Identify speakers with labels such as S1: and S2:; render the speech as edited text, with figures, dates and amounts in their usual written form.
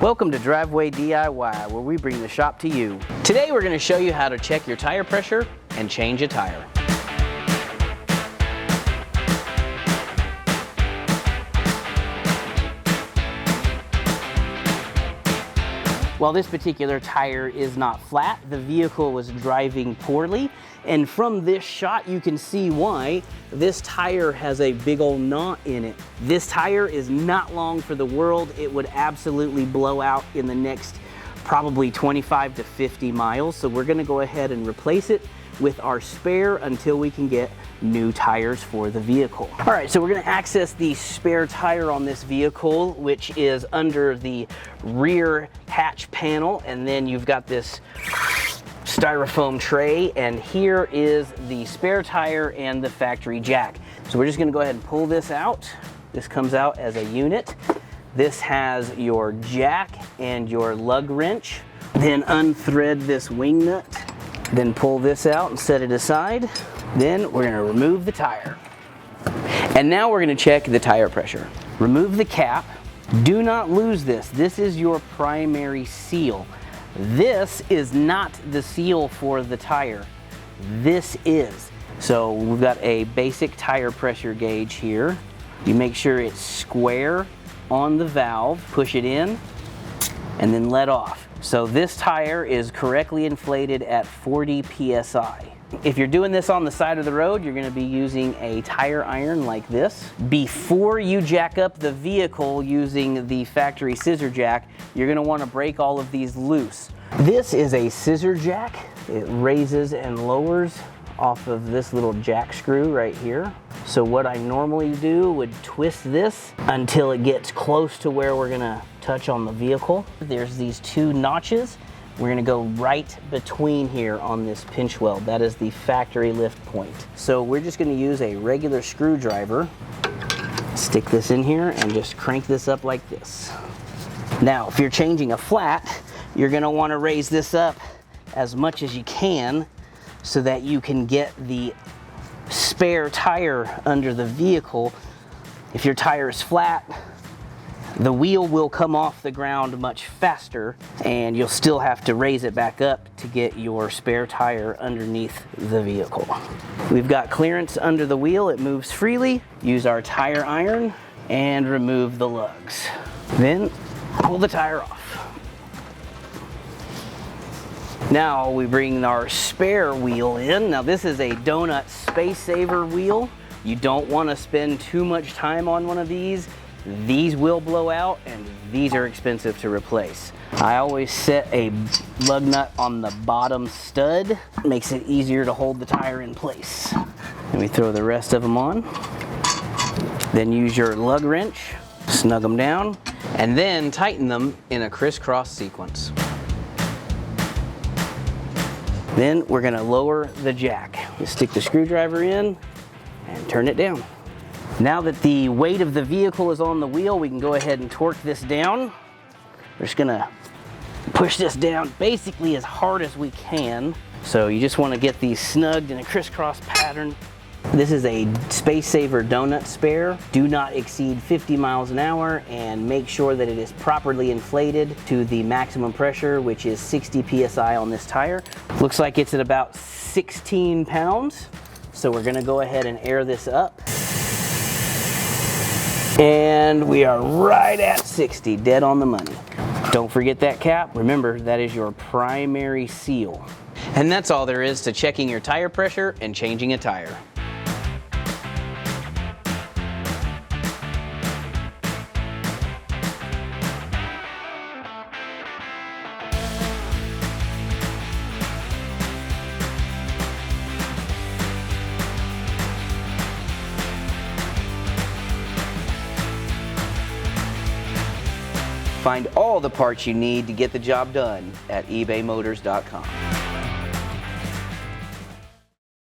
S1: Welcome to Driveway DIY, where we bring the shop to you. Today we're going to show you how to check your tire pressure and change a tire. While this particular tire is not flat, the vehicle was driving poorly, and from this shot you can see why. This tire has a big old knot in it. This tire is not long for the world. It would absolutely blow out in the next probably 25 to 50 miles, so we're gonna go ahead and replace it with our spare until we can get new tires for the vehicle. All right, so we're gonna access the spare tire on this vehicle, which is under the rear hatch panel, and then you've got this styrofoam tray, and here is the spare tire and the factory jack. So we're just gonna go ahead and pull this out. This comes out as a unit. This has your jack and your lug wrench. Then unthread this wing nut. Then pull this out and set it aside. Then we're gonna remove the tire. And now we're gonna check the tire pressure. Remove the cap. Do not lose this. This is your primary seal. This is not the seal for the tire. This is. So we've got a basic tire pressure gauge here. You make sure it's square on the valve, push it in, and then let off. So this tire is correctly inflated at 40 PSI. If you're doing this on the side of the road, you're gonna be using a tire iron like this. Before you jack up the vehicle using the factory scissor jack, you're gonna wanna break all of these loose. This is a scissor jack. It raises and lowers off of this little jack screw right here. So what I normally do would twist this until it gets close to where we're gonna touch on the vehicle. There's these two notches. We're gonna go right between here on this pinch weld. That is the factory lift point. So we're just gonna use a regular screwdriver, stick this in here and just crank this up like this. Now, if you're changing a flat, you're gonna wanna raise this up as much as you can so that you can get the spare tire under the vehicle. If your tire is flat, the wheel will come off the ground much faster, and you'll still have to raise it back up to get your spare tire underneath the vehicle. We've got clearance under the wheel. It moves freely. Use our tire iron and remove the lugs. Then pull the tire off. Now we bring our spare wheel in. Now this is a donut space saver wheel. You don't want to spend too much time on one of these. These will blow out and these are expensive to replace. I always set a lug nut on the bottom stud. Makes it easier to hold the tire in place. And we throw the rest of them on. Then use your lug wrench, snug them down, and then tighten them in a crisscross sequence. Then we're gonna lower the jack. Just stick the screwdriver in and turn it down. Now that the weight of the vehicle is on the wheel, we can go ahead and torque this down. We're just gonna push this down basically as hard as we can. So you just wanna get these snugged in a crisscross pattern. This is a space saver donut spare. Do not exceed 50 miles an hour and make sure that it is properly inflated to the maximum pressure, which is 60 PSI on this tire. Looks like it's at about 16 pounds. So we're gonna go ahead and air this up. And we are right at 60, dead on the money. Don't forget that cap. Remember, that is your primary seal. And that's all there is to checking your tire pressure and changing a tire. Find all the parts you need to get the job done at ebaymotors.com.